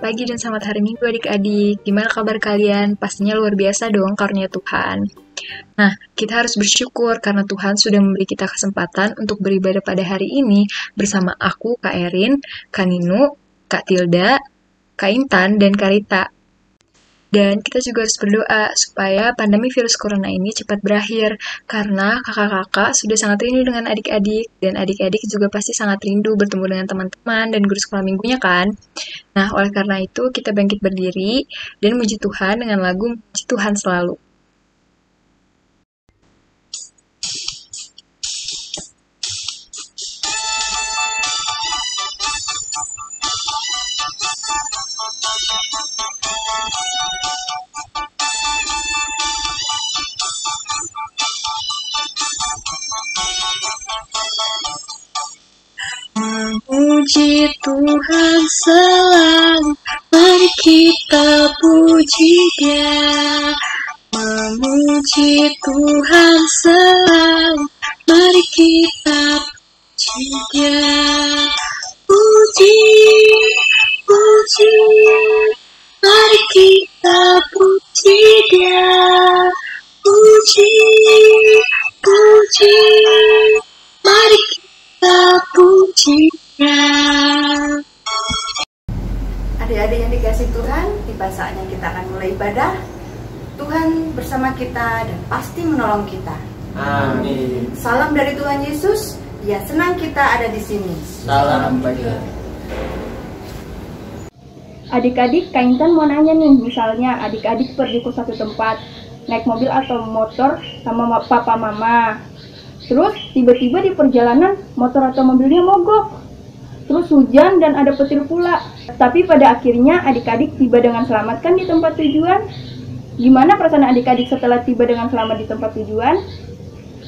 pagi dan selamat hari Minggu adik-adik. Gimana kabar kalian? Pastinya luar biasa dong karunia Tuhan. Nah, kita harus bersyukur karena Tuhan sudah memberi kita kesempatan untuk beribadah pada hari ini bersama aku, Kak Erin, Kak Ninu, Kak Tilda, Kak Intan, dan Kak Rita. Dan kita juga harus berdoa supaya pandemi virus corona ini cepat berakhir, karena kakak-kakak sudah sangat rindu dengan adik-adik, dan adik-adik juga pasti sangat rindu bertemu dengan teman-teman dan guru sekolah minggunya kan. Nah, oleh karena itu kita bangkit berdiri dan memuji Tuhan dengan lagu Memuji Tuhan Selalu. Memuji Tuhan selalu, mari kita puji Dia. Memuji Tuhan selalu, mari kita puji Dia. Puji, puji, mari kita puji Dia. Puji, puji, mari kita puji Dia. Adik-adik yang dikasih Tuhan, tiba saatnya kita akan mulai ibadah. Tuhan bersama kita dan pasti menolong kita. Amin. Salam dari Tuhan Yesus. Dia senang kita ada di sini. Salam bagi. Adik-adik, Kak Intan mau nanya nih, misalnya adik-adik pergi ke satu tempat, naik mobil atau motor sama papa mama. Terus tiba-tiba di perjalanan motor atau mobilnya mogok. Terus hujan dan ada petir pula. Tapi pada akhirnya adik-adik tiba dengan selamat kan di tempat tujuan. Gimana perasaan adik-adik setelah tiba dengan selamat di tempat tujuan?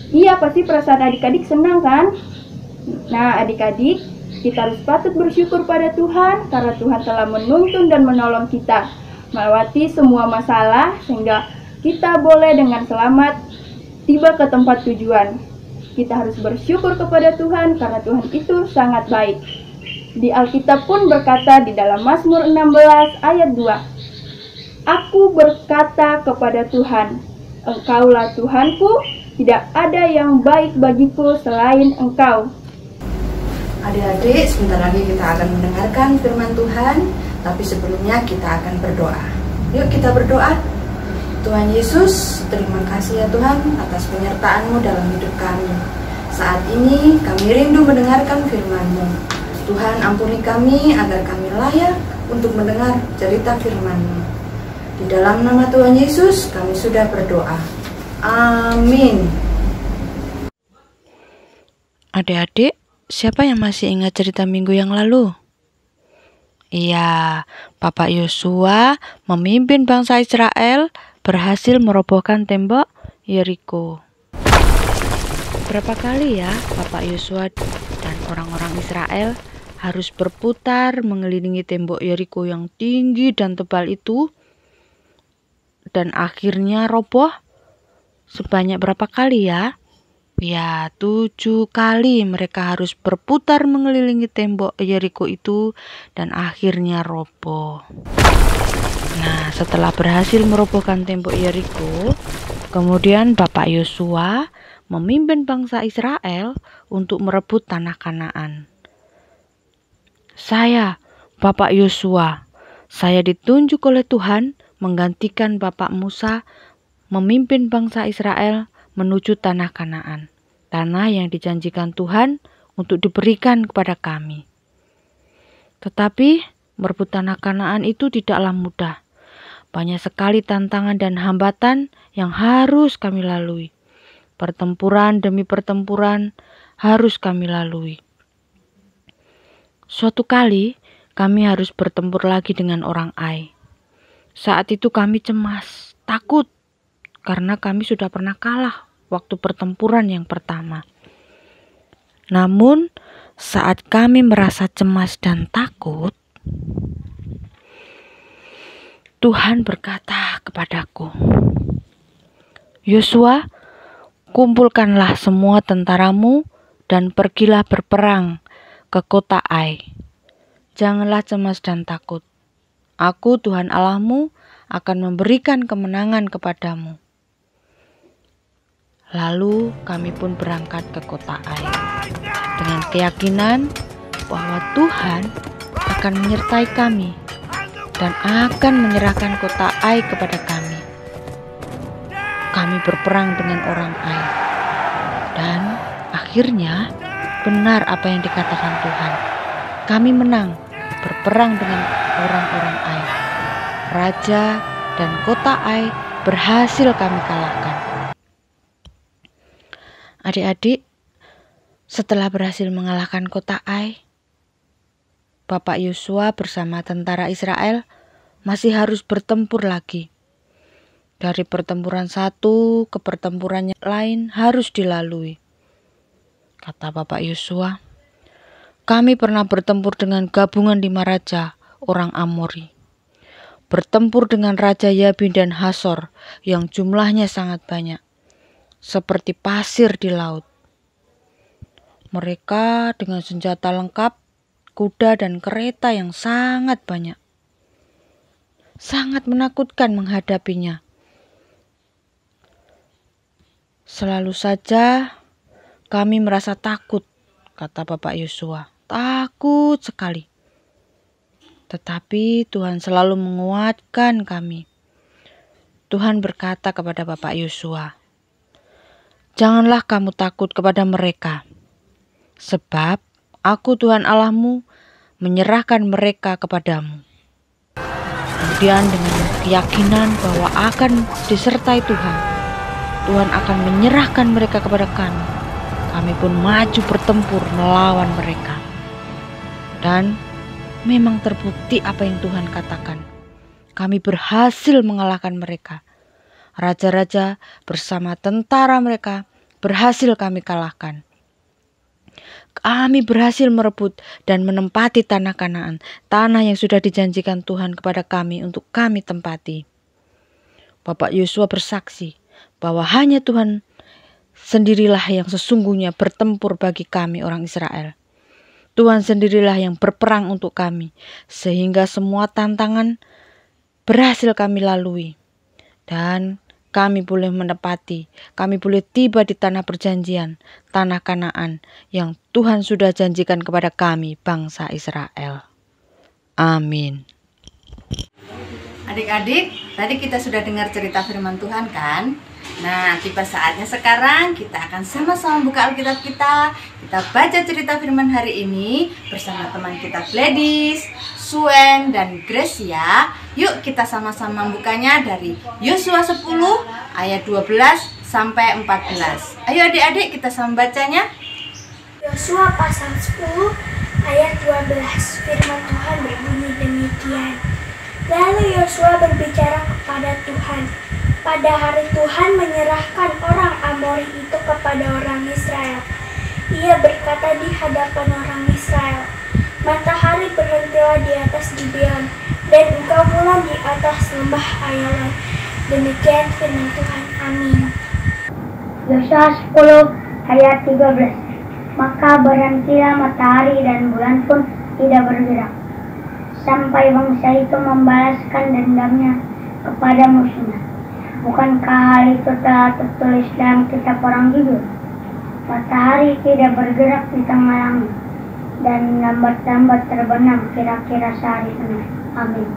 Iya, pasti perasaan adik-adik senang kan? Nah, adik-adik, kita harus patut bersyukur pada Tuhan karena Tuhan telah menuntun dan menolong kita melewati semua masalah sehingga kita boleh dengan selamat tiba ke tempat tujuan. Kita harus bersyukur kepada Tuhan karena Tuhan itu sangat baik. Di Alkitab pun berkata di dalam Mazmur 16 ayat 2, Aku berkata kepada Tuhan, Engkaulah Tuhanku, tidak ada yang baik bagiku selain Engkau. Adik-adik, sebentar lagi kita akan mendengarkan firman Tuhan, tapi sebelumnya kita akan berdoa. Yuk kita berdoa. Tuhan Yesus, terima kasih ya Tuhan atas penyertaan-Mu dalam hidup kami. Saat ini kami rindu mendengarkan firman-Mu. Tuhan ampuni kami agar kami layak untuk mendengar cerita firman-Mu. Di dalam nama Tuhan Yesus kami sudah berdoa. Amin. Adik-adik, siapa yang masih ingat cerita minggu yang lalu? Iya, Bapak Yosua memimpin bangsa Israel berhasil merobohkan tembok Yeriko. Berapa kali ya Bapak Yosua dan orang-orang Israel harus berputar mengelilingi tembok Yeriko yang tinggi dan tebal itu, dan akhirnya roboh? Sebanyak berapa kali ya? Ya, 7 kali mereka harus berputar mengelilingi tembok Yeriko itu dan akhirnya roboh. Nah, setelah berhasil merobohkan tembok Yeriko, kemudian Bapak Yosua memimpin bangsa Israel untuk merebut tanah Kanaan. Saya, Bapak Yosua, saya ditunjuk oleh Tuhan menggantikan Bapak Musa memimpin bangsa Israel menuju tanah Kanaan, tanah yang dijanjikan Tuhan untuk diberikan kepada kami. Tetapi merebut tanah Kanaan itu tidaklah mudah. Banyak sekali tantangan dan hambatan yang harus kami lalui. Pertempuran demi pertempuran harus kami lalui. Suatu kali kami harus bertempur lagi dengan orang Ai. Saat itu kami cemas, takut, karena kami sudah pernah kalah waktu pertempuran yang pertama. Namun, saat kami merasa cemas dan takut, Tuhan berkata kepadaku, Yosua, kumpulkanlah semua tentaramu dan pergilah berperang ke kota Ai. Janganlah cemas dan takut. Aku Tuhan Allahmu akan memberikan kemenangan kepadamu. Lalu kami pun berangkat ke kota Ai dengan keyakinan bahwa Tuhan akan menyertai kami dan akan menyerahkan kota Ai kepada kami. Kami berperang dengan orang Ai dan akhirnya benar apa yang dikatakan Tuhan. Kami menang berperang dengan orang-orang Ai. Raja dan kota Ai berhasil kami kalahkan. Adik-adik, setelah berhasil mengalahkan kota Ai, Bapak Yosua bersama tentara Israel masih harus bertempur lagi. Dari pertempuran satu ke pertempuran lain harus dilalui. Kata Bapak Yosua, kami pernah bertempur dengan gabungan 5 raja orang Amori. Bertempur dengan Raja Yabin dan Hasor yang jumlahnya sangat banyak, seperti pasir di laut. Mereka dengan senjata lengkap, kuda dan kereta yang sangat banyak. Sangat menakutkan menghadapinya. Selalu saja kami merasa takut, kata Bapak Yosua. Takut sekali. Tetapi Tuhan selalu menguatkan kami. Tuhan berkata kepada Bapak Yosua, janganlah kamu takut kepada mereka, sebab aku Tuhan Allahmu menyerahkan mereka kepadamu. Kemudian dengan keyakinan bahwa akan disertai Tuhan, Tuhan akan menyerahkan mereka kepada kami. Kami pun maju bertempur melawan mereka. Dan memang terbukti apa yang Tuhan katakan. Kami berhasil mengalahkan mereka. Raja-raja bersama tentara mereka berhasil kami kalahkan. Kami berhasil merebut dan menempati tanah Kanaan, tanah yang sudah dijanjikan Tuhan kepada kami untuk kami tempati. Bapak Yosua bersaksi bahwa hanya Tuhan sendirilah yang sesungguhnya bertempur bagi kami orang Israel. Tuhan sendirilah yang berperang untuk kami, sehingga semua tantangan berhasil kami lalui. Dan kami boleh menepati, kami boleh tiba di tanah perjanjian, tanah Kanaan yang Tuhan sudah janjikan kepada kami, bangsa Israel. Amin. Adik-adik, tadi kita sudah dengar cerita firman Tuhan kan? Nah, tiba saatnya sekarang kita akan sama-sama buka Alkitab kita. Kita baca cerita firman hari ini bersama teman kita Gladys, Suen, dan Gracia. Yuk kita sama-sama bukanya dari Yosua 10 ayat 12 sampai 14. Ayo adik-adik kita sama bacanya. Yosua pasal 10 ayat 12. Firman Tuhan berbunyi demikian. Lalu Yosua berbicara kepada Tuhan. Pada hari Tuhan menyerahkan orang Amori itu kepada orang Israel. Ia berkata di hadapan orang Israel, matahari berhentilah di atas Gibeon, dan engkau bulan di atas lembah Ayalon. Demikian firman Tuhan. Amin. Yosua 10 ayat 13. Maka berhentilah matahari dan bulan pun tidak bergerak, sampai bangsa itu membalaskan dendamnya kepada musuhnya. Bukankah hal itu telah tertulis dalam kitab orang jujur? Matahari tidak bergerak di tengah langit, dan lambat-lambat terbenam kira-kira sehari penuh. Amin.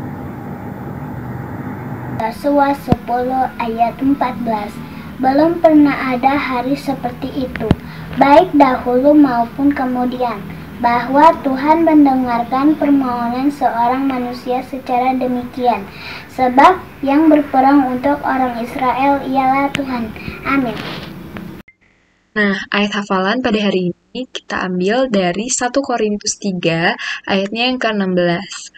Yosua 10 ayat 14. Belum pernah ada hari seperti itu, baik dahulu maupun kemudian, bahwa Tuhan mendengarkan permohonan seorang manusia secara demikian, sebab yang berperang untuk orang Israel ialah Tuhan. Amin. Nah, ayat hafalan pada hari ini kita ambil dari 1 Korintus 3 ayatnya yang ke-16.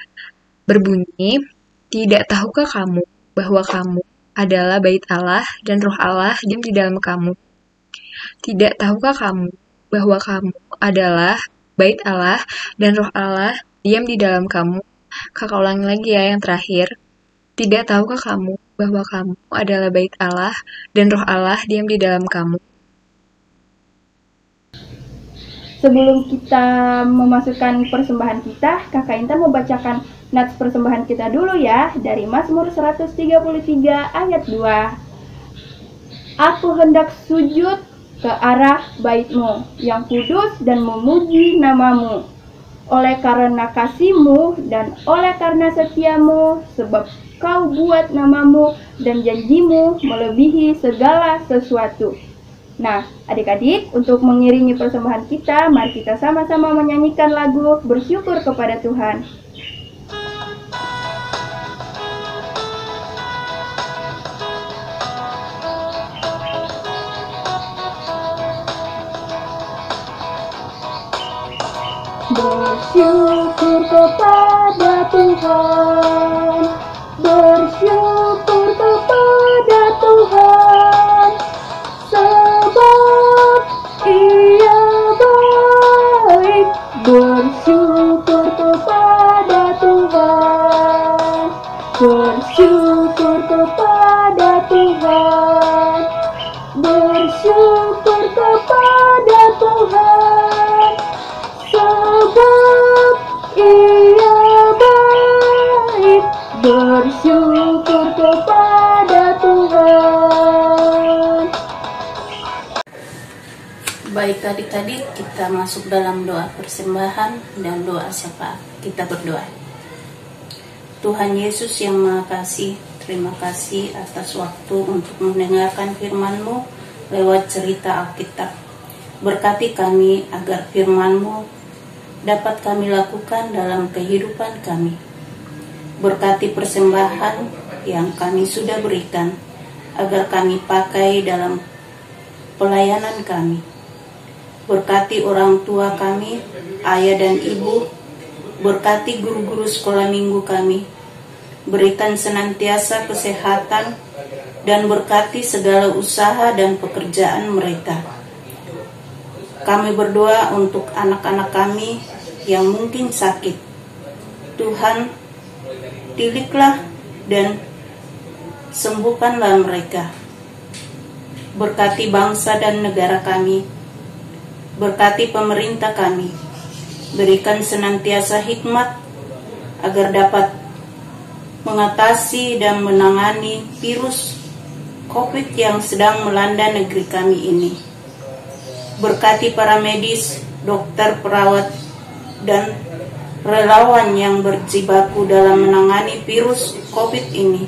Berbunyi, tidak tahukah kamu bahwa kamu adalah bait Allah dan roh Allah diam di dalam kamu? Tidak tahukah kamu bahwa kamu adalah bait Allah dan roh Allah diam di dalam kamu? Kakak ulangi lagi ya yang terakhir. Tidak tahukah kamu bahwa kamu adalah bait Allah dan roh Allah diam di dalam kamu? Sebelum kita memasukkan persembahan kita, Kakak Intan mau bacakan Nats persembahan kita dulu ya, dari Mazmur 133 ayat 2. Aku hendak sujud ke arah bait-Mu yang kudus dan memuji nama-Mu. Oleh karena kasih-Mu dan oleh karena setia-Mu, sebab Kau buat nama-Mu dan janji-Mu melebihi segala sesuatu. Nah, adik-adik, untuk mengiringi persembahan kita, mari kita sama-sama menyanyikan lagu Bersyukur kepada Tuhan. Bersyukur kepada Tuhan, bersyukur kepada Tuhan, sebab Ia baik. Bersyukur kepada Tuhan, bersyukur kepada Tuhan, bersyukur kepada Tuhan, sebab Ia baik. Bersyukur kepada Tuhan. Baik adik-adik, kita masuk dalam doa persembahan dan doa syafaat. Kita berdoa. Tuhan Yesus yang Maha Kasih, terima kasih atas waktu untuk mendengarkan firman-Mu lewat cerita Alkitab. Berkati kami agar firman-Mu dapat kami lakukan dalam kehidupan kami. Berkati persembahan yang kami sudah berikan, agar kami pakai dalam pelayanan kami. Berkati orang tua kami, ayah dan ibu, berkati guru-guru sekolah minggu kami, berikan senantiasa kesehatan, dan berkati segala usaha dan pekerjaan mereka. Kami berdoa untuk anak-anak kami yang mungkin sakit. Tuhan, diliklah dan sembuhkanlah mereka. Berkati bangsa dan negara kami, berkati pemerintah kami, berikan senantiasa hikmat agar dapat mengatasi dan menangani virus COVID yang sedang melanda negeri kami ini. Berkati para medis, dokter, perawat, dan relawan yang berjibaku dalam menangani virus COVID ini.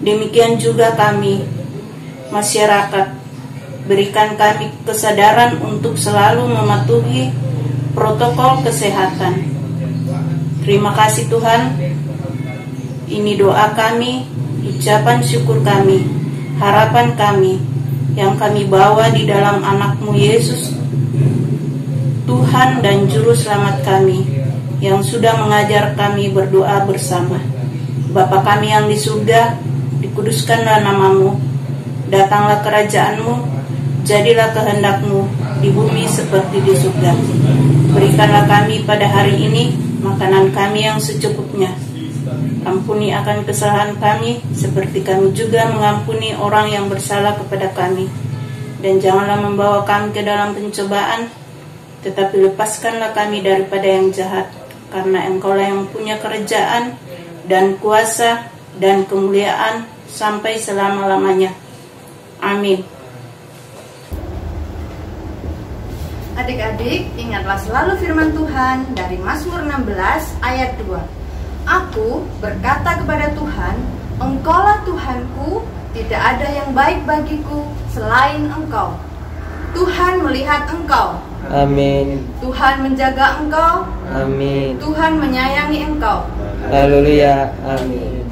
Demikian juga kami, masyarakat, berikan kami kesadaran untuk selalu mematuhi protokol kesehatan. Terima kasih Tuhan. Ini doa kami, ucapan syukur kami, harapan kami yang kami bawa di dalam anak-Mu Yesus, Tuhan dan Juru Selamat kami, yang sudah mengajar kami berdoa bersama. Bapa kami yang di surga, dikuduskanlah nama-Mu, datanglah kerajaan-Mu, jadilah kehendak-Mu di bumi seperti di surga. Berikanlah kami pada hari ini makanan kami yang secukupnya. Ampuni akan kesalahan kami, seperti kami juga mengampuni orang yang bersalah kepada kami. Dan janganlah membawa kami ke dalam pencobaan, tetapi lepaskanlah kami daripada yang jahat. Karena Engkaulah yang punya kerajaan dan kuasa dan kemuliaan sampai selama-lamanya. Amin. Adik-adik, ingatlah selalu firman Tuhan dari Mazmur 16 ayat 2. Aku berkata kepada Tuhan, Engkaulah Tuhanku, tidak ada yang baik bagiku selain Engkau. Tuhan melihat Engkau. Amin. Tuhan menjaga Engkau. Amin. Tuhan menyayangi Engkau. Haleluya. Amin.